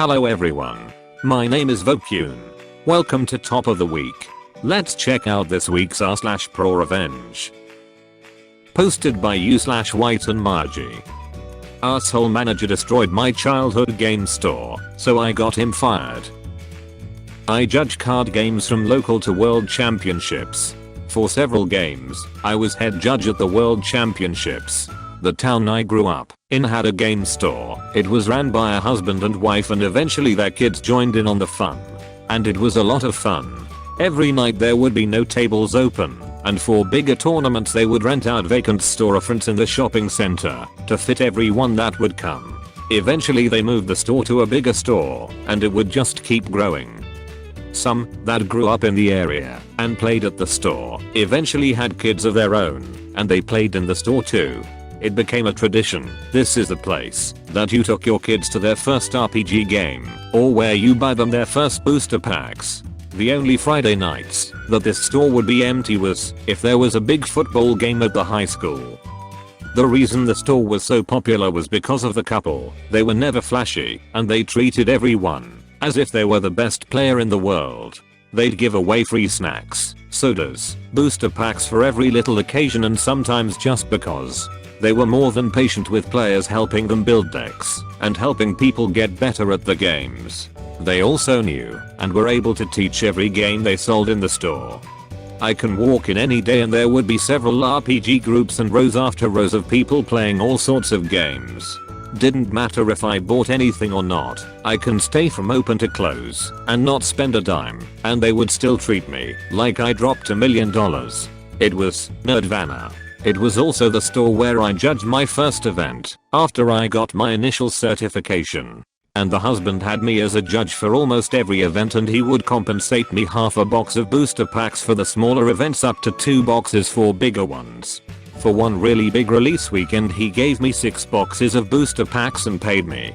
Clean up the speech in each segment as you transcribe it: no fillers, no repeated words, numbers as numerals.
Hello everyone. My name is Vokun. Welcome to Top of the Week. Let's check out this week's r/prorevenge. Posted by u/white and Margie. Arsehole manager destroyed my childhood game store, so I got him fired. I judge card games from local to world championships. For several games, I was head judge at the world championships. The town I grew up in had a game store. It was ran by a husband and wife, and eventually their kids joined in on the fun. And it was a lot of fun. Every night there would be no tables open, and for bigger tournaments they would rent out vacant storefronts in the shopping center to fit everyone that would come. Eventually they moved the store to a bigger store, and it would just keep growing. Some that grew up in the area and played at the store eventually had kids of their own, and they played in the store too. It became a tradition. This is the place that you took your kids to their first RPG game, or where you buy them their first booster packs. The only Friday nights that this store would be empty was if there was a big football game at the high school. The reason the store was so popular was because of the couple. They were never flashy, and they treated everyone as if they were the best player in the world. They'd give away free snacks, sodas, booster packs for every little occasion, and sometimes just because. They were more than patient with players, helping them build decks and helping people get better at the games. They also knew and were able to teach every game they sold in the store. I can walk in any day and there would be several RPG groups and rows after rows of people playing all sorts of games. Didn't matter if I bought anything or not. I can stay from open to close and not spend a dime, and they would still treat me like I dropped $1 million. It was Nerdvana. It was also the store where I judged my first event after I got my initial certification. And the husband had me as a judge for almost every event, and he would compensate me half a box of booster packs for the smaller events up to 2 boxes for bigger ones. For one really big release weekend he gave me 6 boxes of booster packs and paid me.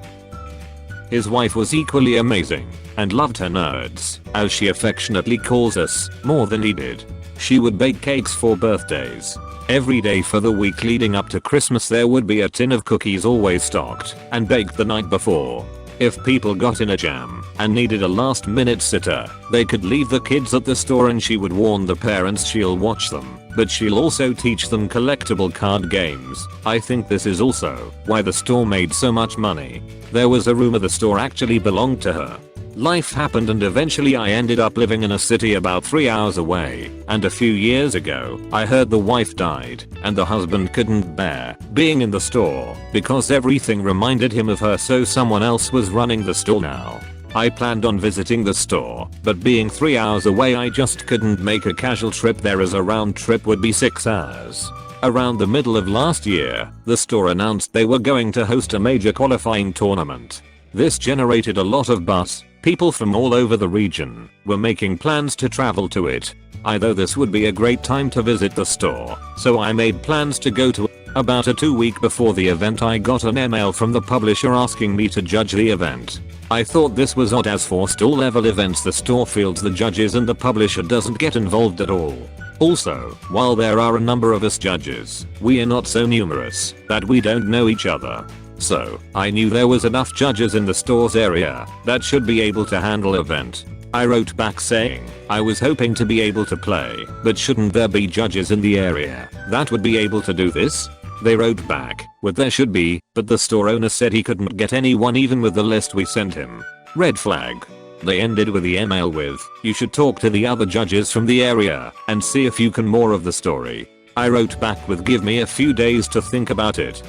His wife was equally amazing and loved her nerds, as she affectionately calls us, more than he did. She would bake cakes for birthdays. Every day for the week leading up to Christmas there would be a tin of cookies always stocked and baked the night before. If people got in a jam and needed a last minute sitter, they could leave the kids at the store and she would warn the parents she'll watch them, but she'll also teach them collectible card games. I think this is also why the store made so much money. There was a rumor the store actually belonged to her. Life happened and eventually I ended up living in a city about 3 hours away, and a few years ago I heard the wife died and the husband couldn't bear being in the store because everything reminded him of her, so someone else was running the store now. I planned on visiting the store, but being 3 hours away I just couldn't make a casual trip there, as a round trip would be 6 hours. Around the middle of last year, the store announced they were going to host a major qualifying tournament. This generated a lot of buzz. People from all over the region were making plans to travel to it. I thought this would be a great time to visit the store, so I made plans to go to. About a 2 week before the event I got an email from the publisher asking me to judge the event. I thought this was odd, as for store level events the store fields the judges and the publisher doesn't get involved at all. Also, while there are a number of us judges, we are not so numerous that we don't know each other. So, I knew there was enough judges in the store's area that should be able to handle event. I wrote back saying I was hoping to be able to play, but shouldn't there be judges in the area that would be able to do this? They wrote back with there should be, but the store owner said he couldn't get anyone even with the list we sent him. Red flag. They ended with the email with, you should talk to the other judges from the area and see if you can more of the story. I wrote back with give me a few days to think about it.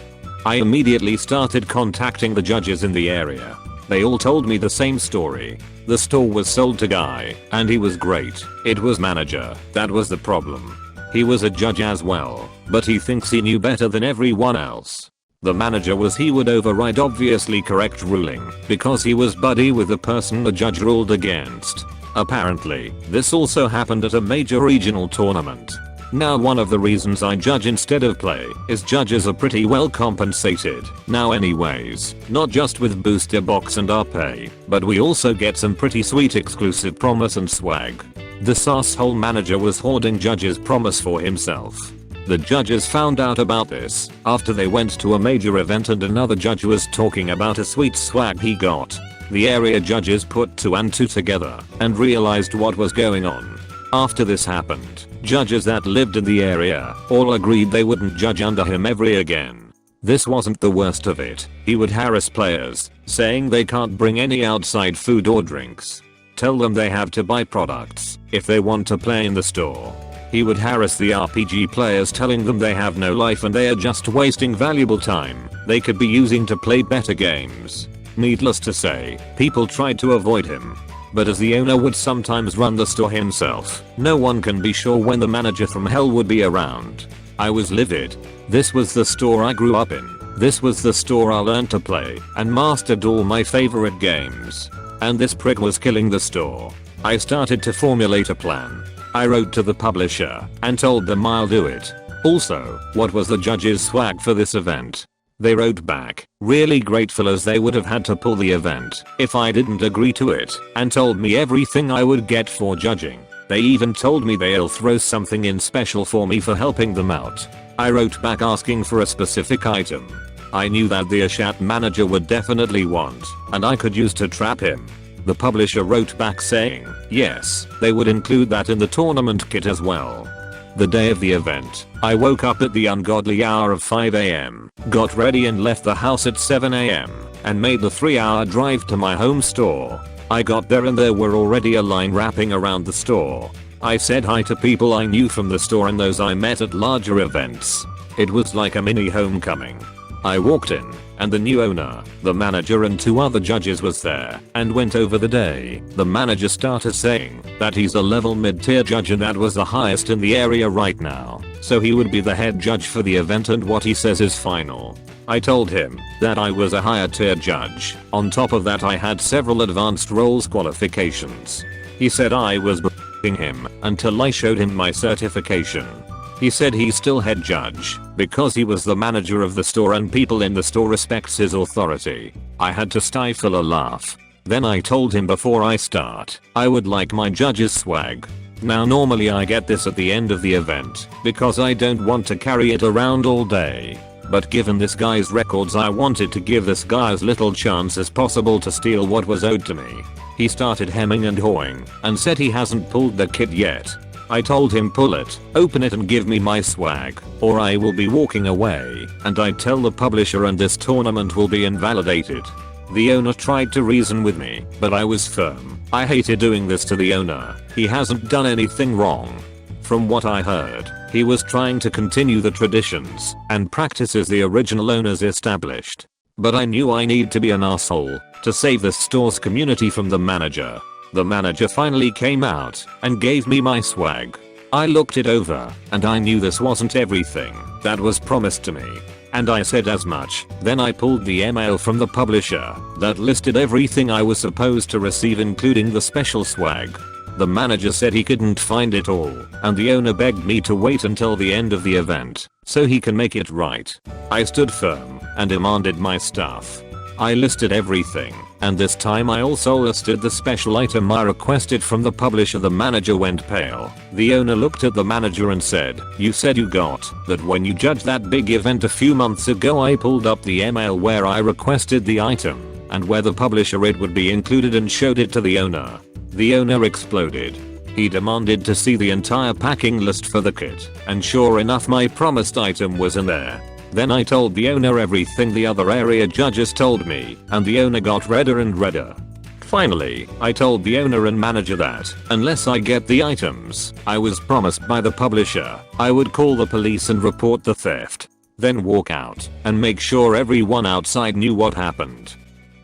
I immediately started contacting the judges in the area. They all told me the same story. The store was sold to guy, and he was great. It was manager that was the problem. He was a judge as well, but he thinks he knew better than everyone else. The manager was he would override obviously correct ruling because he was buddy with the person the judge ruled against. Apparently, this also happened at a major regional tournament. Now one of the reasons I judge instead of play is judges are pretty well compensated now anyways, not just with booster box and our pay, but we also get some pretty sweet exclusive promise and swag. This asshole manager was hoarding judges' promise for himself. The judges found out about this after they went to a major event and another judge was talking about a sweet swag he got. The area judges put 2 and 2 together and realized what was going on. After this happened, judges that lived in the area all agreed they wouldn't judge under him ever again. This wasn't the worst of it. He would harass players, saying they can't bring any outside food or drinks. Tell them they have to buy products if they want to play in the store. He would harass the RPG players, telling them they have no life and they are just wasting valuable time they could be using to play better games. Needless to say, people tried to avoid him. But as the owner would sometimes run the store himself, no one can be sure when the manager from hell would be around. I was livid. This was the store I grew up in. This was the store I learned to play and mastered all my favorite games. And this prick was killing the store. I started to formulate a plan. I wrote to the publisher and told them I'll do it. Also, what was the judge's swag for this event? They wrote back, really grateful as they would have had to pull the event if I didn't agree to it, and told me everything I would get for judging. They even told me they'll throw something in special for me for helping them out. I wrote back asking for a specific item I knew that the Ashat manager would definitely want, and I could use to trap him. The publisher wrote back saying, yes, they would include that in the tournament kit as well. The day of the event, I woke up at the ungodly hour of 5 AM, got ready and left the house at 7 AM, and made the 3-hour drive to my home store. I got there and there were already a line wrapping around the store. I said hi to people I knew from the store and those I met at larger events. It was like a mini homecoming. I walked in, and the new owner, the manager and 2 other judges was there, and went over the day. The manager started saying that he's a level mid-tier judge and that was the highest in the area right now, so he would be the head judge for the event and what he says is final. I told him that I was a higher tier judge. On top of that I had several advanced roles qualifications. He said I was b***ing him until I showed him my certification. He said he's still head judge because he was the manager of the store and people in the store respects his authority. I had to stifle a laugh. Then I told him before I start, I would like my judge's swag. Now normally I get this at the end of the event because I don't want to carry it around all day. But given this guy's records I wanted to give this guy as little chance as possible to steal what was owed to me. He started hemming and hawing and said he hasn't pulled the kit yet. I told him pull it, open it and give me my swag, or I will be walking away, and I tell the publisher and this tournament will be invalidated. The owner tried to reason with me, but I was firm. I hated doing this to the owner. He hasn't done anything wrong. From what I heard, he was trying to continue the traditions and practices the original owners established. But I knew I need to be an asshole to save the store's community from the manager. The manager finally came out and gave me my swag. I looked it over and I knew this wasn't everything that was promised to me. And I said as much. Then I pulled the email from the publisher that listed everything I was supposed to receive including the special swag. The manager said he couldn't find it all and the owner begged me to wait until the end of the event so he can make it right. I stood firm and demanded my stuff. I listed everything, and this time I also listed the special item I requested from the publisher. The manager went pale. The owner looked at the manager and said, you said you got that when you judged that big event a few months ago. I pulled up the email where I requested the item, and where the publisher it would be included and showed it to the owner. The owner exploded. He demanded to see the entire packing list for the kit, and sure enough my promised item was in there. Then I told the owner everything the other area judges told me, and the owner got redder and redder. Finally, I told the owner and manager that, unless I get the items I was promised by the publisher, I would call the police and report the theft. Then walk out and make sure everyone outside knew what happened.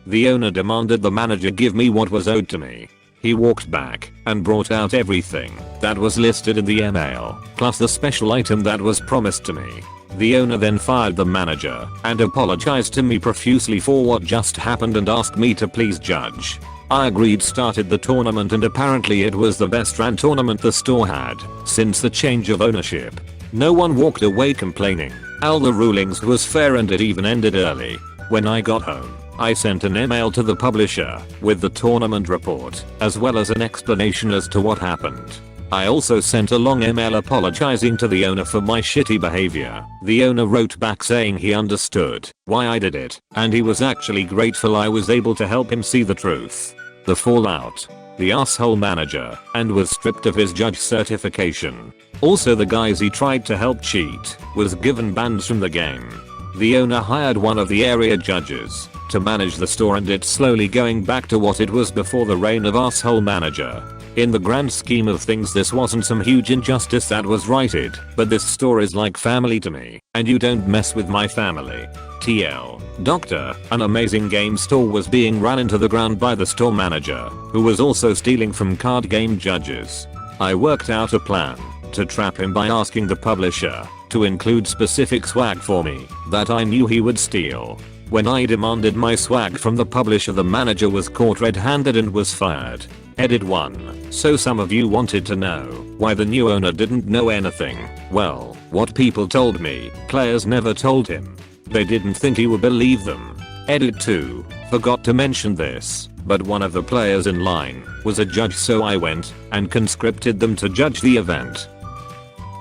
The owner demanded the manager give me what was owed to me. He walked back and brought out everything that was listed in the email, plus the special item that was promised to me. The owner then fired the manager and apologized to me profusely for what just happened and asked me to please judge. I agreed, started the tournament, and apparently it was the best ran tournament the store had since the change of ownership. No one walked away complaining. All the rulings was fair and it even ended early. When I got home, I sent an email to the publisher with the tournament report as well as an explanation as to what happened. I also sent a long email apologizing to the owner for my shitty behavior. The owner wrote back saying he understood why I did it, and he was actually grateful I was able to help him see the truth. The fallout. The asshole manager, and was stripped of his judge certification. Also the guys he tried to help cheat, was given bans from the game. The owner hired one of the area judges to manage the store, and it's slowly going back to what it was before the reign of asshole manager. In the grand scheme of things, this wasn't some huge injustice that was righted, but this store is like family to me, and you don't mess with my family. TL. Doctor, an amazing game store was being run into the ground by the store manager, who was also stealing from card game judges. I worked out a plan to trap him by asking the publisher to include specific swag for me that I knew he would steal. When I demanded my swag from the publisher, the manager was caught red-handed and was fired. Edit 1. So some of you wanted to know why the new owner didn't know anything. Well, what people told me, players never told him. They didn't think he would believe them. Edit 2. Forgot to mention this, but one of the players in line was a judge, so I went and conscripted them to judge the event.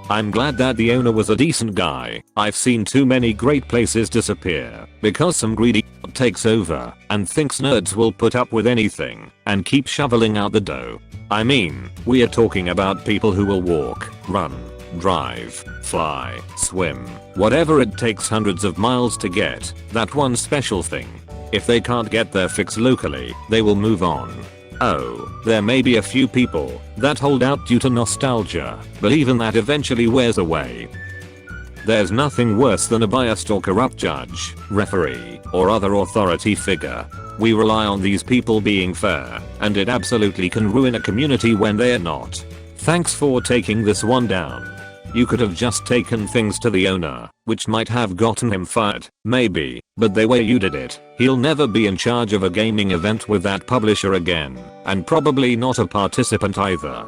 I'm glad that the owner was a decent guy. I've seen too many great places disappear because some greedy takes over and thinks nerds will put up with anything and keep shoveling out the dough. I mean, we are talking about people who will walk, run, drive, fly, swim, whatever it takes, hundreds of miles to get that one special thing. If they can't get their fix locally, they will move on. Oh, there may be a few people that hold out due to nostalgia, but even that eventually wears away. There's nothing worse than a biased or corrupt judge, referee, or other authority figure. We rely on these people being fair, and it absolutely can ruin a community when they are not. Thanks for taking this one down. You could have just taken things to the owner, which might have gotten him fired, maybe, but the way you did it, he'll never be in charge of a gaming event with that publisher again, and probably not a participant either.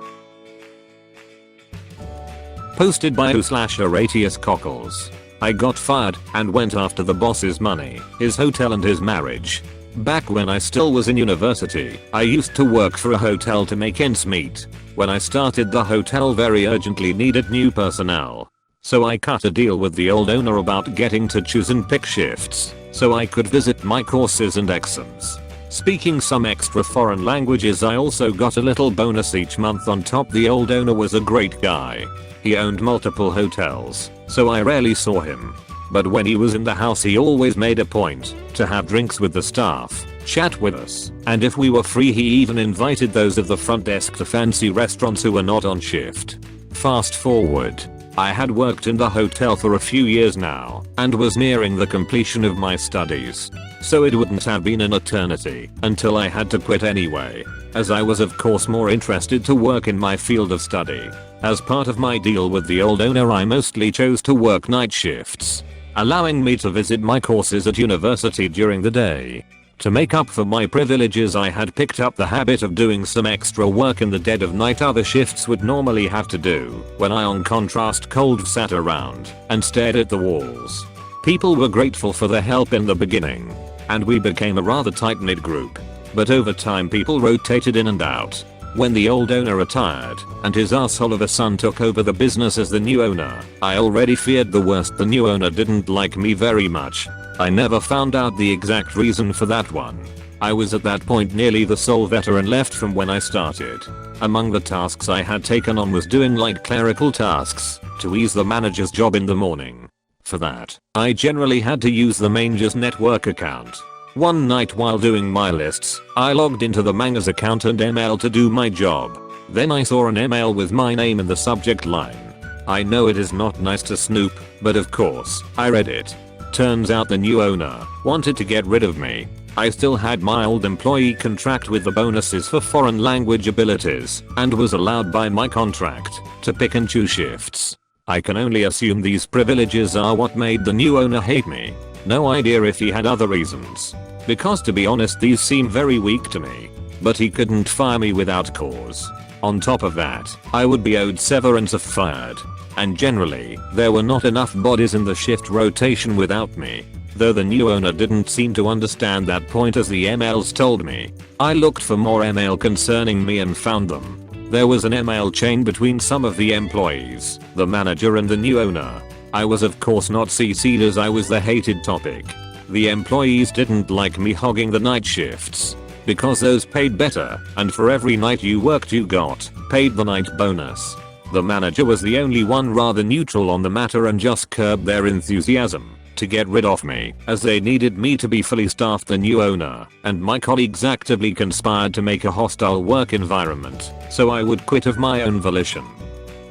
Posted by /Horatius Cockles. I got fired and went after the boss's money, his hotel and his marriage. Back when I still was in university, I used to work for a hotel to make ends meet. When I started, the hotel very urgently needed new personnel. So I cut a deal with the old owner about getting to choose and pick shifts, so I could visit my courses and exams. Speaking some extra foreign languages, I also got a little bonus each month on top. The old owner was a great guy. He owned multiple hotels, so I rarely saw him. But when he was in the house, he always made a point to have drinks with the staff, chat with us, and if we were free, he even invited those of the front desk to fancy restaurants who were not on shift. Fast forward. I had worked in the hotel for a few years now and was nearing the completion of my studies. So it wouldn't have been an eternity until I had to quit anyway, as I was of course more interested to work in my field of study. As part of my deal with the old owner, I mostly chose to work night shifts, allowing me to visit my courses at university during the day. To make up for my privileges, I had picked up the habit of doing some extra work in the dead of night other shifts would normally have to do, when I on contrast cold sat around and stared at the walls. People were grateful for the help in the beginning, and we became a rather tight-knit group. But over time people rotated in and out. When the old owner retired and his asshole of a son took over the business as the new owner, I already feared the worst. The new owner didn't like me very much. I never found out the exact reason for that one. I was at that point nearly the sole veteran left from when I started. Among the tasks I had taken on was doing light clerical tasks to ease the manager's job in the morning. For that, I generally had to use the Manger's network account. One night while doing my lists, I logged into the Manger's account and email to do my job. Then I saw an email with my name in the subject line. I know it is not nice to snoop, but of course, I read it. Turns out the new owner wanted to get rid of me. I still had my old employee contract with the bonuses for foreign language abilities and was allowed by my contract to pick and choose shifts. I can only assume these privileges are what made the new owner hate me. No idea if he had other reasons, because to be honest these seem very weak to me. But he couldn't fire me without cause. On top of that, I would be owed severance if fired. And generally, there were not enough bodies in the shift rotation without me. Though the new owner didn't seem to understand that point, as the emails told me. I looked for more email concerning me and found them. There was an email chain between some of the employees, the manager and the new owner. I was of course not CC'd as I was the hated topic. The employees didn't like me hogging the night shifts because those paid better, and for every night you worked you got paid the night bonus. The manager was the only one rather neutral on the matter and just curbed their enthusiasm to get rid of me, as they needed me to be fully staffed. The new owner and my colleagues actively conspired to make a hostile work environment so I would quit of my own volition.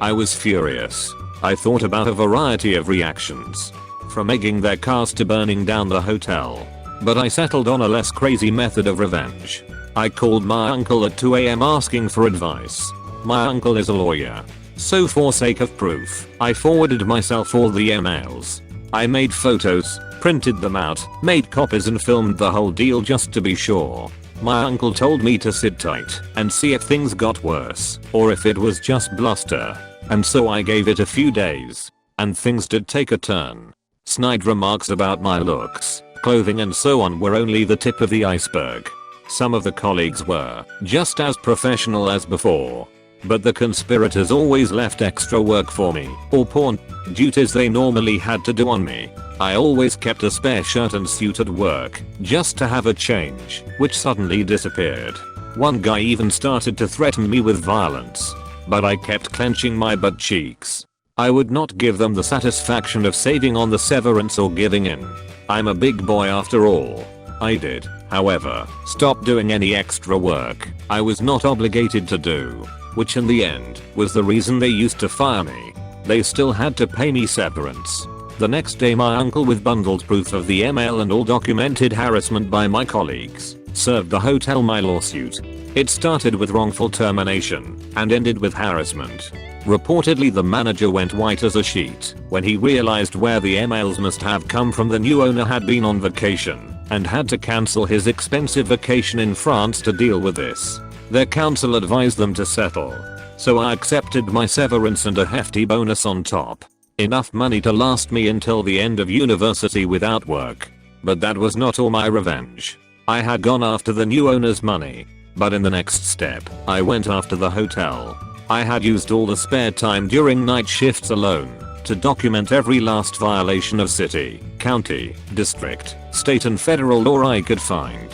I was furious. I thought about a variety of reactions, from egging their cars to burning down the hotel. But I settled on a less crazy method of revenge. I called my uncle at 2 AM asking for advice. My uncle is a lawyer, so for sake of proof, I forwarded myself all the emails. I made photos, printed them out, made copies and filmed the whole deal just to be sure. My uncle told me to sit tight and see if things got worse or if it was just bluster. And so I gave it a few days. And things did take a turn. Snide remarks about my looks, clothing and so on were only the tip of the iceberg. Some of the colleagues were just as professional as before. But the conspirators always left extra work for me, or porn duties they normally had to do on me. I always kept a spare shirt and suit at work, just to have a change, which suddenly disappeared. One guy even started to threaten me with violence. But I kept clenching my butt cheeks. I would not give them the satisfaction of saving on the severance or giving in. I'm a big boy after all. I did, however, stop doing any extra work I was not obligated to do, which in the end was the reason they used to fire me. They still had to pay me severance. The next day my uncle, with bundled proof of the email and all documented harassment by my colleagues, served the hotel my lawsuit. It started with wrongful termination and ended with harassment. Reportedly the manager went white as a sheet when he realized where the emails must have come from. The new owner had been on vacation and had to cancel his expensive vacation in France to deal with this. Their counsel advised them to settle. So I accepted my severance and a hefty bonus on top. Enough money to last me until the end of university without work. But that was not all my revenge. I had gone after the new owner's money. But in the next step, I went after the hotel. I had used all the spare time during night shifts alone to document every last violation of city, county, district, state and federal law I could find.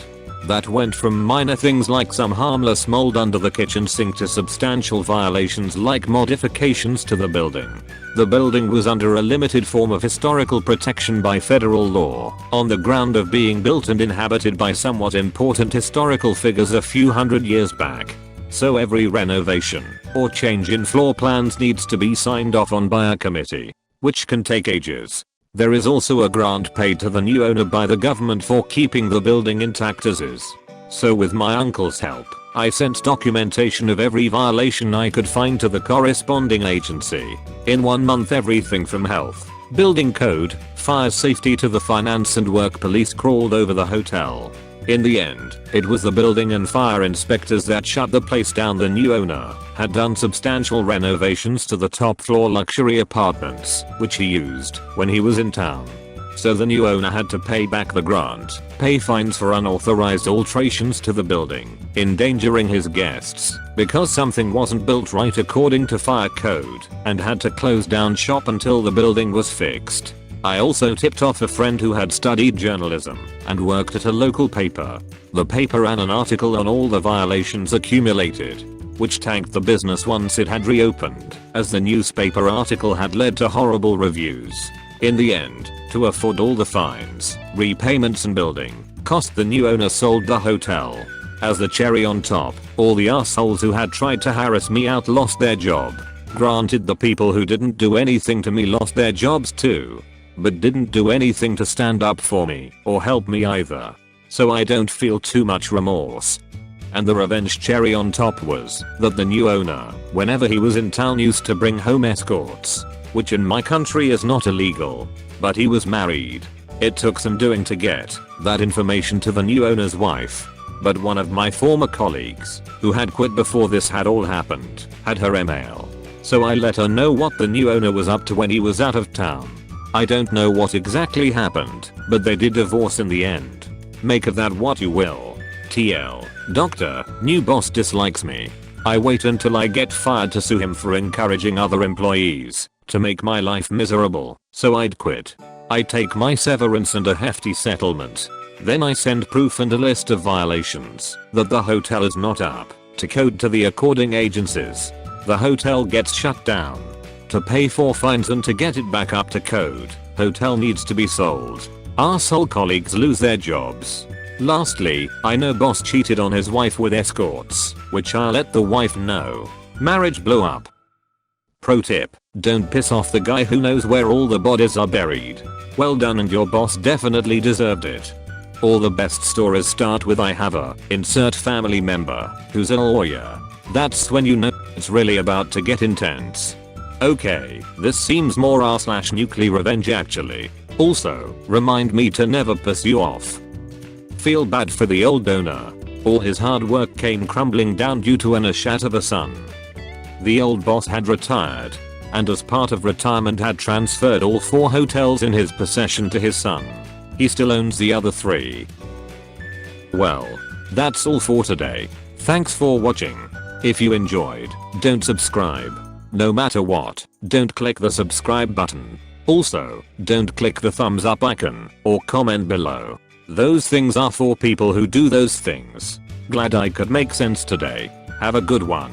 That went from minor things like some harmless mold under the kitchen sink to substantial violations like modifications to the building. The building was under a limited form of historical protection by federal law, on the ground of being built and inhabited by somewhat important historical figures a few hundred years back. So every renovation or change in floor plans needs to be signed off on by a committee, which can take ages. There is also a grant paid to the new owner by the government for keeping the building intact as is. So with my uncle's help, I sent documentation of every violation I could find to the corresponding agency. In 1 month everything from health, building code, fire safety to the finance and work police crawled over the hotel. In the end, it was the building and fire inspectors that shut the place down. The new owner had done substantial renovations to the top floor luxury apartments, which he used when he was in town. So the new owner had to pay back the grant, pay fines for unauthorized alterations to the building, endangering his guests, because something wasn't built right according to fire code, and had to close down shop until the building was fixed. I also tipped off a friend who had studied journalism and worked at a local paper. The paper ran an article on all the violations accumulated, which tanked the business once it had reopened, as the newspaper article had led to horrible reviews. In the end, to afford all the fines, repayments and building cost, the new owner sold the hotel. As the cherry on top, all the assholes who had tried to harass me out lost their job. Granted, the people who didn't do anything to me lost their jobs too, but didn't do anything to stand up for me or help me either. So I don't feel too much remorse. And the revenge cherry on top was that the new owner, whenever he was in town, used to bring home escorts, which in my country is not illegal, but he was married. It took some doing to get that information to the new owner's wife. But one of my former colleagues, who had quit before this had all happened, had her email. So I let her know what the new owner was up to when he was out of town. I don't know what exactly happened, but they did divorce in the end. Make of that what you will. TL. Doctor, new boss dislikes me. I wait until I get fired to sue him for encouraging other employees to make my life miserable, so I'd quit. I take my severance and a hefty settlement. Then I send proof and a list of violations that the hotel is not up to code to the according agencies. The hotel gets shut down. To pay for fines and to get it back up to code, hotel needs to be sold. Arsehole colleagues lose their jobs. Lastly, I know boss cheated on his wife with escorts, which I'll let the wife know. Marriage blew up. Pro tip, don't piss off the guy who knows where all the bodies are buried. Well done, and your boss definitely deserved it. All the best stories start with I have a insert family member who's a lawyer. That's when you know it's really about to get intense. Okay, this seems more r/nuclear revenge actually. Also, remind me to never piss you off. Feel bad for the old owner. All his hard work came crumbling down due to an ashat of a son. The old boss had retired, and as part of retirement had transferred all 4 hotels in his possession to his son. He still owns the other 3. Well, that's all for today. Thanks for watching. If you enjoyed, don't subscribe. No matter what, don't click the subscribe button. Also, don't click the thumbs up icon or comment below. Those things are for people who do those things. Glad I could make sense today. Have a good one.